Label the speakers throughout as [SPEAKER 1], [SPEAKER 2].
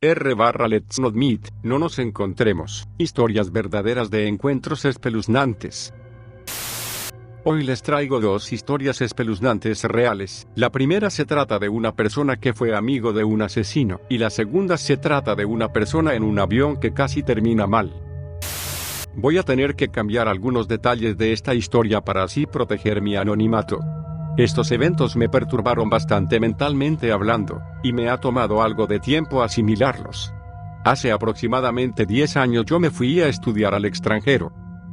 [SPEAKER 1] Let's not meet, no nos encontremos. Historias verdaderas de encuentros espeluznantes. Hoy les traigo dos historias espeluznantes reales. La primera se trata de una persona que fue amigo de un asesino, y la segunda se trata de una persona en un avión que casi termina mal. Voy a tener que cambiar algunos detalles de esta historia para así proteger mi anonimato. Estos eventos me perturbaron bastante mentalmente hablando, y me ha tomado algo de tiempo asimilarlos. Hace aproximadamente 10 años yo me fui a estudiar al extranjero.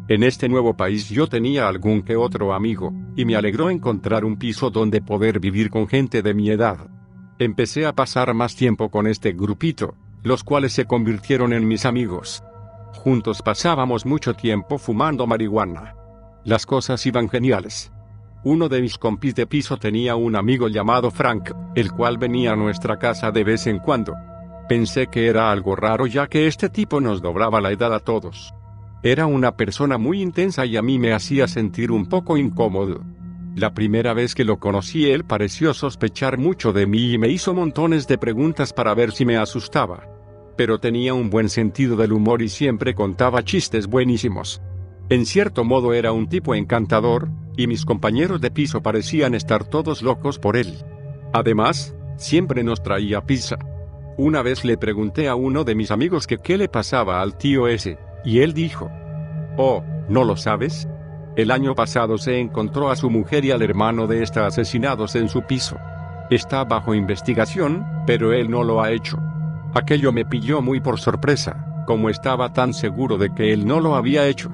[SPEAKER 1] En este nuevo país yo tenía algún que otro amigo, y me alegró encontrar un piso donde poder vivir con gente de mi edad. Empecé a pasar más tiempo con este grupito, los cuales se convirtieron en mis amigos. Juntos pasábamos mucho tiempo fumando marihuana. Las cosas iban geniales. Uno de mis compis de piso tenía un amigo llamado Frank, el cual venía a nuestra casa de vez en cuando. Pensé que era algo raro ya que este tipo nos doblaba la edad a todos. Era una persona muy intensa y a mí me hacía sentir un poco incómodo. La primera vez que lo conocí él pareció sospechar mucho de mí y me hizo montones de preguntas para ver si me asustaba. Pero tenía un buen sentido del humor y siempre contaba chistes buenísimos. En cierto modo era un tipo encantador, y mis compañeros de piso parecían estar todos locos por él. Además, siempre nos traía pizza. Una vez le pregunté a uno de mis amigos que qué le pasaba al tío ese, y él dijo: "Oh, ¿no lo sabes? El año pasado se encontró a su mujer y al hermano de esta asesinados en su piso. Está bajo investigación, pero él no lo ha hecho". Aquello me pilló muy por sorpresa, como estaba tan seguro de que él no lo había hecho.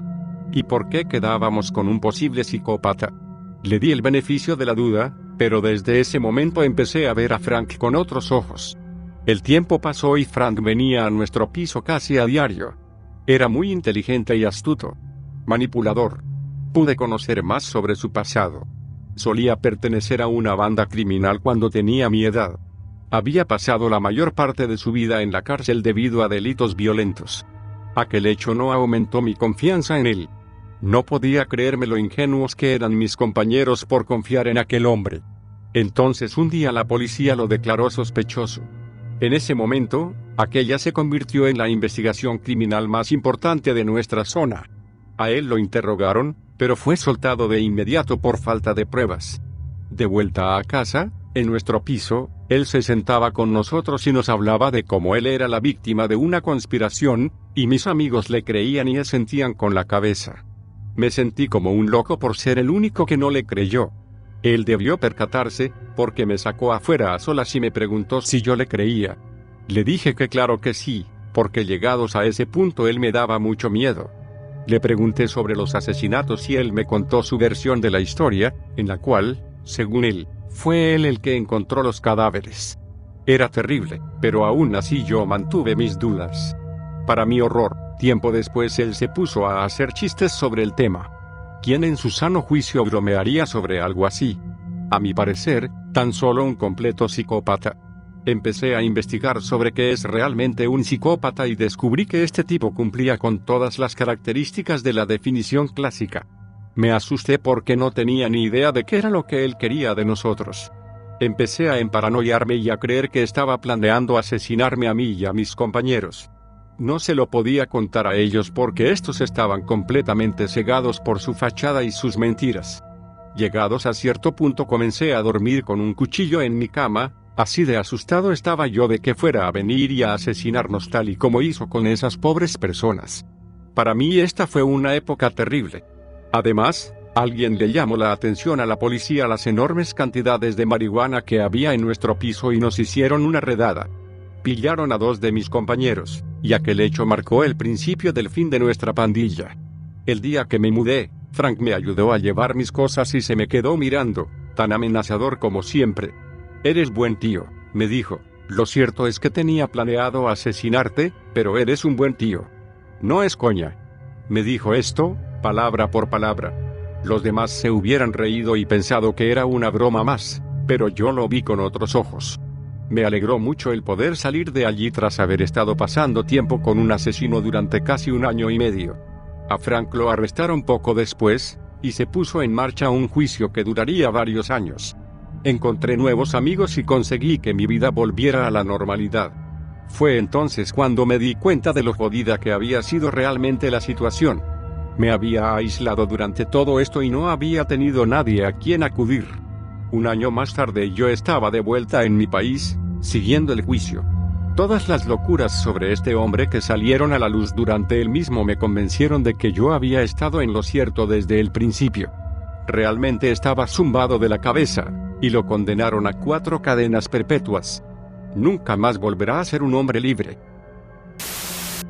[SPEAKER 1] ¿Y por qué quedábamos con un posible psicópata? Le di el beneficio de la duda, pero desde ese momento empecé a ver a Frank con otros ojos. El tiempo pasó y Frank venía a nuestro piso casi a diario. Era muy inteligente y astuto. Manipulador. Pude conocer más sobre su pasado. Solía pertenecer a una banda criminal cuando tenía mi edad. Había pasado la mayor parte de su vida en la cárcel debido a delitos violentos. Aquel hecho no aumentó mi confianza en él. No podía creerme lo ingenuos que eran mis compañeros por confiar en aquel hombre. Entonces un día la policía lo declaró sospechoso. En ese momento, aquella se convirtió en la investigación criminal más importante de nuestra zona. A él lo interrogaron, pero fue soltado de inmediato por falta de pruebas. De vuelta a casa, en nuestro piso, él se sentaba con nosotros y nos hablaba de cómo él era la víctima de una conspiración, y mis amigos le creían y asentían con la cabeza. Me sentí como un loco por ser el único que no le creyó. Él debió percatarse, porque me sacó afuera a solas y me preguntó si yo le creía. Le dije que claro que sí, porque llegados a ese punto él me daba mucho miedo. Le pregunté sobre los asesinatos y él me contó su versión de la historia, en la cual, según él, fue él el que encontró los cadáveres. Era terrible, pero aún así yo mantuve mis dudas. Para mi horror, tiempo después él se puso a hacer chistes sobre el tema. ¿Quién en su sano juicio bromearía sobre algo así? A mi parecer, tan solo un completo psicópata. Empecé a investigar sobre qué es realmente un psicópata y descubrí que este tipo cumplía con todas las características de la definición clásica. Me asusté porque no tenía ni idea de qué era lo que él quería de nosotros. Empecé a emparanoiarme y a creer que estaba planeando asesinarme a mí y a mis compañeros. No se lo podía contar a ellos porque estos estaban completamente cegados por su fachada y sus mentiras. Llegados a cierto punto comencé a dormir con un cuchillo en mi cama, así de asustado estaba yo de que fuera a venir y a asesinarnos tal y como hizo con esas pobres personas. Para mí esta fue una época terrible. Además, alguien le llamó la atención a la policía a las enormes cantidades de marihuana que había en nuestro piso y nos hicieron una redada. Pillaron a 2 de mis compañeros, y aquel hecho marcó el principio del fin de nuestra pandilla. El día que me mudé, Frank me ayudó a llevar mis cosas y se me quedó mirando, tan amenazador como siempre. «Eres buen tío», me dijo. «Lo cierto es que tenía planeado asesinarte, pero eres un buen tío». «No es coña». Me dijo esto, palabra por palabra. Los demás se hubieran reído y pensado que era una broma más, pero yo lo vi con otros ojos. Me alegró mucho el poder salir de allí tras haber estado pasando tiempo con un asesino durante casi 1 año y medio. A Frank lo arrestaron poco después, y se puso en marcha un juicio que duraría varios años. Encontré nuevos amigos y conseguí que mi vida volviera a la normalidad. Fue entonces cuando me di cuenta de lo jodida que había sido realmente la situación. Me había aislado durante todo esto y no había tenido nadie a quien acudir. Un año más tarde yo estaba de vuelta en mi país, siguiendo el juicio. Todas las locuras sobre este hombre que salieron a la luz durante el mismo me convencieron de que yo había estado en lo cierto desde el principio. Realmente estaba zumbado de la cabeza, y lo condenaron a 4 cadenas perpetuas. Nunca más volverá a ser un hombre libre.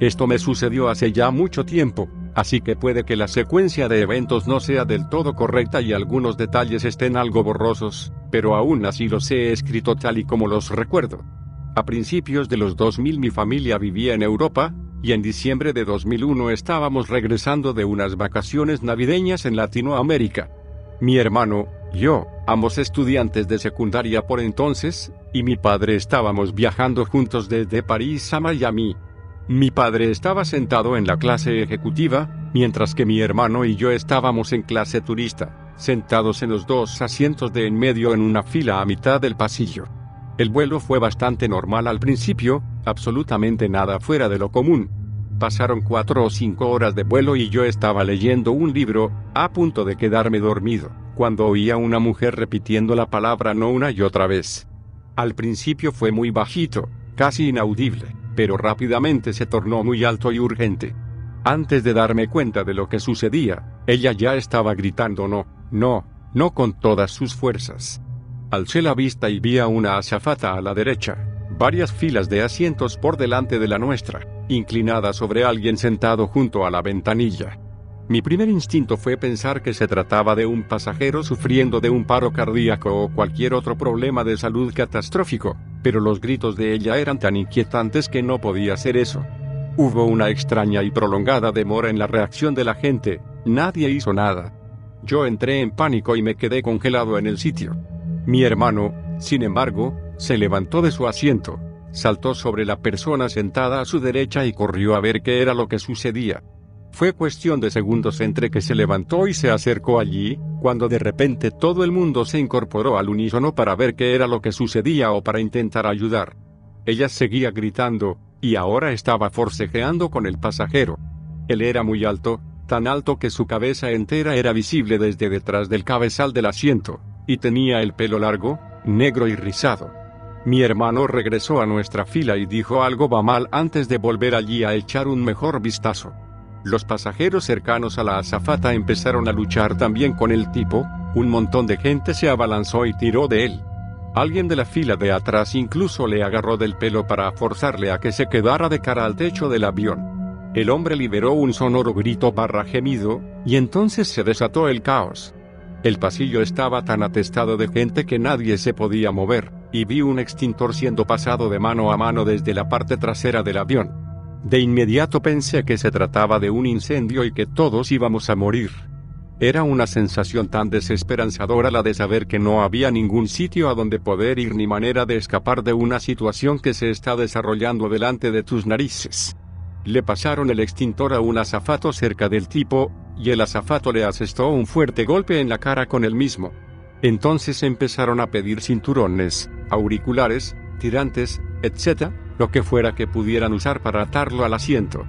[SPEAKER 1] Esto me sucedió hace ya mucho tiempo, así que puede que la secuencia de eventos no sea del todo correcta y algunos detalles estén algo borrosos, pero aún así los he escrito tal y como los recuerdo. A principios de los 2000 mi familia vivía en Europa, y en diciembre de 2001 estábamos regresando de unas vacaciones navideñas en Latinoamérica. Mi hermano, yo, ambos estudiantes de secundaria por entonces, y mi padre estábamos viajando juntos desde París a Miami. Mi padre estaba sentado en la clase ejecutiva, mientras que mi hermano y yo estábamos en clase turista, sentados en los 2 asientos de en medio en una fila a mitad del pasillo. El vuelo fue bastante normal al principio, absolutamente nada fuera de lo común. Pasaron 4 o 5 horas de vuelo y yo estaba leyendo un libro, a punto de quedarme dormido, cuando oí a una mujer repitiendo la palabra no una y otra vez. Al principio fue muy bajito, casi inaudible, pero rápidamente se tornó muy alto y urgente. Antes de darme cuenta de lo que sucedía, ella ya estaba gritando no con todas sus fuerzas. Alcé la vista y vi a una azafata a la derecha, varias filas de asientos por delante de la nuestra, inclinada sobre alguien sentado junto a la ventanilla. Mi primer instinto fue pensar que se trataba de un pasajero sufriendo de un paro cardíaco o cualquier otro problema de salud catastrófico, pero los gritos de ella eran tan inquietantes que no podía ser eso. Hubo una extraña y prolongada demora en la reacción de la gente, nadie hizo nada. Yo entré en pánico y me quedé congelado en el sitio. Mi hermano, sin embargo, se levantó de su asiento, saltó sobre la persona sentada a su derecha y corrió a ver qué era lo que sucedía. Fue cuestión de segundos entre que se levantó y se acercó allí, cuando de repente todo el mundo se incorporó al unísono para ver qué era lo que sucedía o para intentar ayudar. Ella seguía gritando, y ahora estaba forcejeando con el pasajero. Él era muy alto, tan alto que su cabeza entera era visible desde detrás del cabezal del asiento, y tenía el pelo largo, negro y rizado. Mi hermano regresó a nuestra fila y dijo algo va mal antes de volver allí a echar un mejor vistazo. Los pasajeros cercanos a la azafata empezaron a luchar también con el tipo, un montón de gente se abalanzó y tiró de él. Alguien de la fila de atrás incluso le agarró del pelo para forzarle a que se quedara de cara al techo del avión. El hombre liberó un sonoro grito/gemido, y entonces se desató el caos. El pasillo estaba tan atestado de gente que nadie se podía mover, y vi un extintor siendo pasado de mano a mano desde la parte trasera del avión. De inmediato pensé que se trataba de un incendio y que todos íbamos a morir. Era una sensación tan desesperanzadora la de saber que no había ningún sitio a donde poder ir ni manera de escapar de una situación que se está desarrollando delante de tus narices. Le pasaron el extintor a un azafato cerca del tipo, y el azafato le asestó un fuerte golpe en la cara con el mismo. Entonces empezaron a pedir cinturones, auriculares, tirantes, etc., lo que fuera que pudieran usar para atarlo al asiento.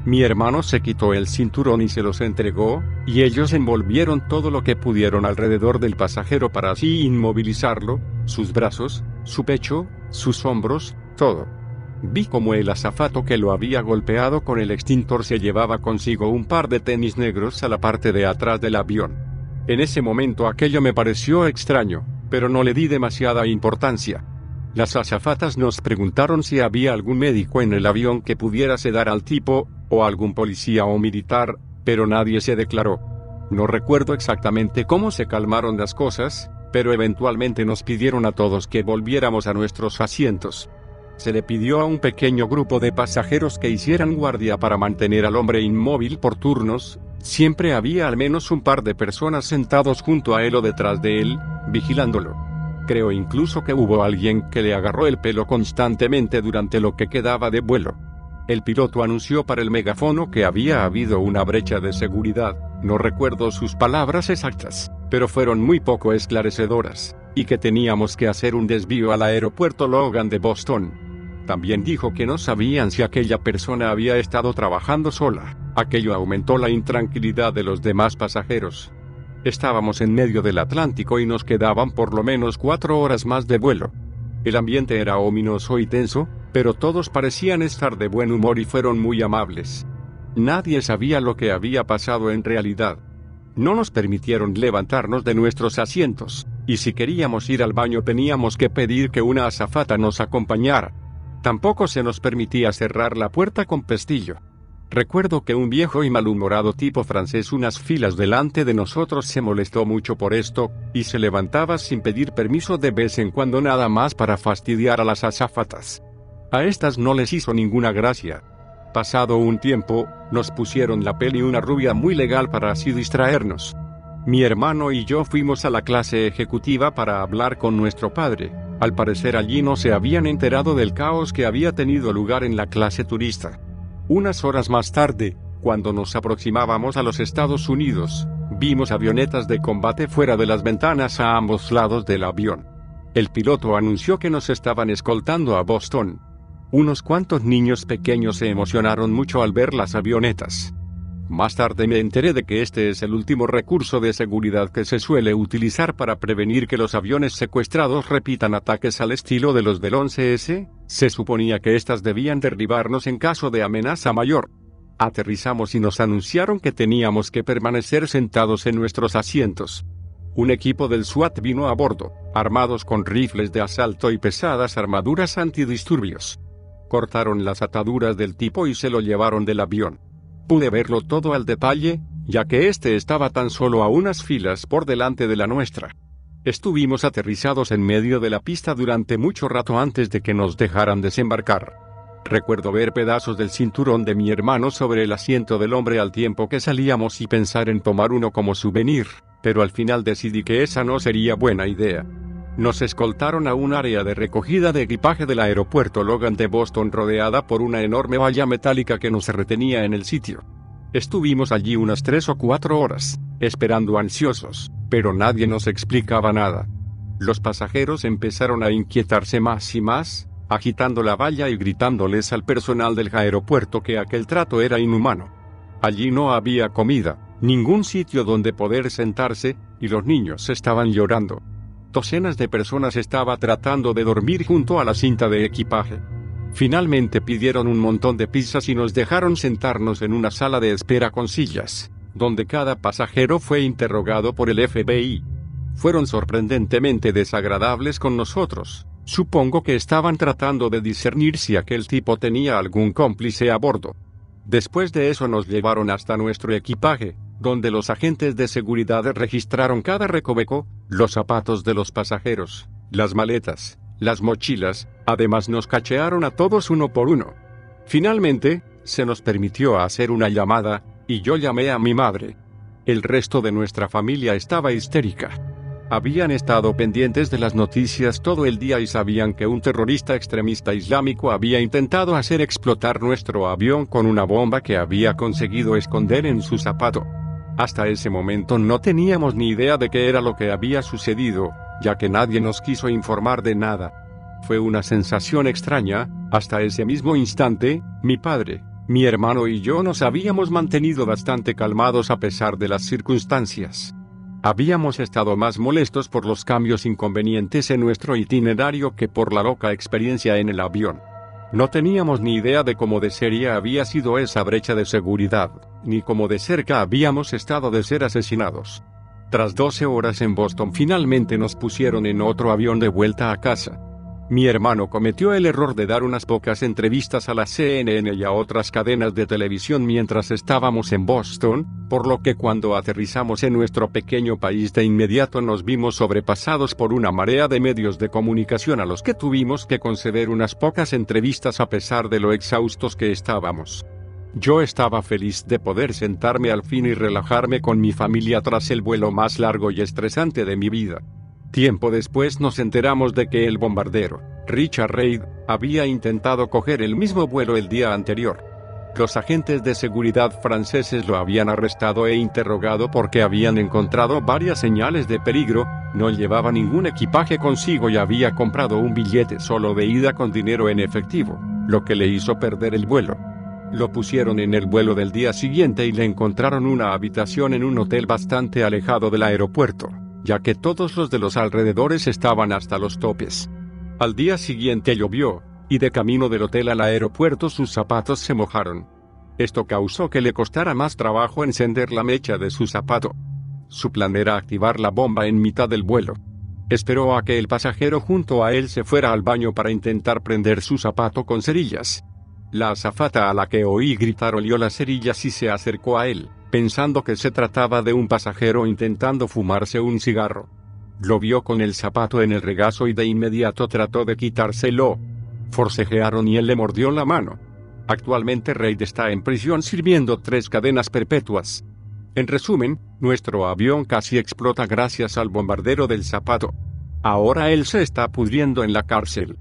[SPEAKER 1] Mi hermano se quitó el cinturón y se los entregó, y ellos envolvieron todo lo que pudieron alrededor del pasajero para así inmovilizarlo, sus brazos, su pecho, sus hombros, todo. Vi como el azafato que lo había golpeado con el extintor se llevaba consigo un par de tenis negros a la parte de atrás del avión. En ese momento aquello me pareció extraño, pero no le di demasiada importancia. Las azafatas nos preguntaron si había algún médico en el avión que pudiera sedar al tipo, o algún policía o militar, pero nadie se declaró. No recuerdo exactamente cómo se calmaron las cosas, pero eventualmente nos pidieron a todos que volviéramos a nuestros asientos. Se le pidió a un pequeño grupo de pasajeros que hicieran guardia para mantener al hombre inmóvil por turnos. Siempre había al menos un par de personas sentados junto a él o detrás de él, vigilándolo. Creo incluso que hubo alguien que le agarró el pelo constantemente durante lo que quedaba de vuelo. El piloto anunció para el megáfono que había habido una brecha de seguridad, no recuerdo sus palabras exactas, pero fueron muy poco esclarecedoras, y que teníamos que hacer un desvío al aeropuerto Logan de Boston. también dijo que no sabían si aquella persona había estado trabajando sola. Aquello aumentó la intranquilidad de los demás pasajeros. Estábamos en medio del Atlántico y nos quedaban por lo menos 4 horas más de vuelo. El ambiente era ominoso y tenso, pero todos parecían estar de buen humor y fueron muy amables. Nadie sabía lo que había pasado en realidad. No nos permitieron levantarnos de nuestros asientos, y si queríamos ir al baño teníamos que pedir que una azafata nos acompañara. Tampoco se nos permitía cerrar la puerta con pestillo. Recuerdo que un viejo y malhumorado tipo francés unas filas delante de nosotros se molestó mucho por esto, y se levantaba sin pedir permiso de vez en cuando nada más para fastidiar a las azafatas. A estas no les hizo ninguna gracia. Pasado un tiempo, nos pusieron la peli una rubia muy legal para así distraernos. Mi hermano y yo fuimos a la clase ejecutiva para hablar con nuestro padre. Al parecer allí no se habían enterado del caos que había tenido lugar en la clase turista. Unas horas más tarde, cuando nos aproximábamos a los Estados Unidos, vimos avionetas de combate fuera de las ventanas a ambos lados del avión. El piloto anunció que nos estaban escoltando a Boston. Unos cuantos niños pequeños se emocionaron mucho al ver las avionetas. Más tarde me enteré de que este es el último recurso de seguridad que se suele utilizar para prevenir que los aviones secuestrados repitan ataques al estilo de los del 11S. Se suponía que estas debían derribarnos en caso de amenaza mayor. Aterrizamos y nos anunciaron que teníamos que permanecer sentados en nuestros asientos. Un equipo del SWAT vino a bordo, armados con rifles de asalto y pesadas armaduras antidisturbios. Cortaron las ataduras del tipo y se lo llevaron del avión. Pude verlo todo al detalle, ya que este estaba tan solo a unas filas por delante de la nuestra. Estuvimos aterrizados en medio de la pista durante mucho rato antes de que nos dejaran desembarcar. Recuerdo ver pedazos del cinturón de mi hermano sobre el asiento del hombre al tiempo que salíamos y pensar en tomar uno como souvenir, pero al final decidí que esa no sería buena idea. Nos escoltaron a un área de recogida de equipaje del aeropuerto Logan de Boston rodeada por una enorme valla metálica que nos retenía en el sitio. Estuvimos allí unas 3 o 4 horas, esperando ansiosos, pero nadie nos explicaba nada. Los pasajeros empezaron a inquietarse más y más, agitando la valla y gritándoles al personal del aeropuerto que aquel trato era inhumano. Allí no había comida, ningún sitio donde poder sentarse, y los niños estaban llorando. Docenas de personas estaban tratando de dormir junto a la cinta de equipaje. Finalmente pidieron un montón de pizzas y nos dejaron sentarnos en una sala de espera con sillas, donde cada pasajero fue interrogado por el FBI. Fueron sorprendentemente desagradables con nosotros. Supongo que estaban tratando de discernir si aquel tipo tenía algún cómplice a bordo. Después de eso nos llevaron hasta nuestro equipaje, donde los agentes de seguridad registraron cada recoveco, los zapatos de los pasajeros, las maletas, las mochilas, además nos cachearon a todos uno por uno. Finalmente, se nos permitió hacer una llamada, y yo llamé a mi madre. El resto de nuestra familia estaba histérica. Habían estado pendientes de las noticias todo el día y sabían que un terrorista extremista islámico había intentado hacer explotar nuestro avión con una bomba que había conseguido esconder en su zapato. Hasta ese momento no teníamos ni idea de qué era lo que había sucedido, ya que nadie nos quiso informar de nada. Fue una sensación extraña. Hasta ese mismo instante, mi padre, mi hermano y yo nos habíamos mantenido bastante calmados a pesar de las circunstancias. Habíamos estado más molestos por los cambios inconvenientes en nuestro itinerario que por la loca experiencia en el avión. No teníamos ni idea de cómo de seria había sido esa brecha de seguridad, ni cómo de cerca habíamos estado de ser asesinados. Tras 12 horas en Boston finalmente nos pusieron en otro avión de vuelta a casa. Mi hermano cometió el error de dar unas pocas entrevistas a la CNN y a otras cadenas de televisión mientras estábamos en Boston, por lo que cuando aterrizamos en nuestro pequeño país de inmediato nos vimos sobrepasados por una marea de medios de comunicación a los que tuvimos que conceder unas pocas entrevistas a pesar de lo exhaustos que estábamos. Yo estaba feliz de poder sentarme al fin y relajarme con mi familia tras el vuelo más largo y estresante de mi vida. Tiempo después nos enteramos de que el bombardero, Richard Reid, había intentado coger el mismo vuelo el día anterior. Los agentes de seguridad franceses lo habían arrestado e interrogado porque habían encontrado varias señales de peligro, No llevaba ningún equipaje consigo y había comprado un billete solo de ida con dinero en efectivo, lo que le hizo perder el vuelo. Lo pusieron en el vuelo del día siguiente y le encontraron una habitación en un hotel bastante alejado del aeropuerto, ya que todos los de los alrededores estaban hasta los topes. Al día siguiente llovió, y de camino del hotel al aeropuerto sus zapatos se mojaron. Esto causó que le costara más trabajo encender la mecha de su zapato. Su plan era activar la bomba en mitad del vuelo. Esperó a que el pasajero junto a él se fuera al baño para intentar prender su zapato con cerillas. La azafata, a la que oí gritar, olió las cerillas y se acercó a él, pensando que se trataba de un pasajero intentando fumarse un cigarro. Lo vio con el zapato en el regazo y de inmediato trató de quitárselo. Forcejearon y él le mordió la mano. Actualmente Reid está en prisión sirviendo 3 cadenas perpetuas. En resumen, nuestro avión casi explota gracias al bombardero del zapato. Ahora él se está pudriendo en la cárcel.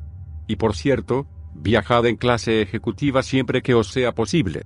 [SPEAKER 1] Y por cierto, viajad en clase ejecutiva siempre que os sea posible.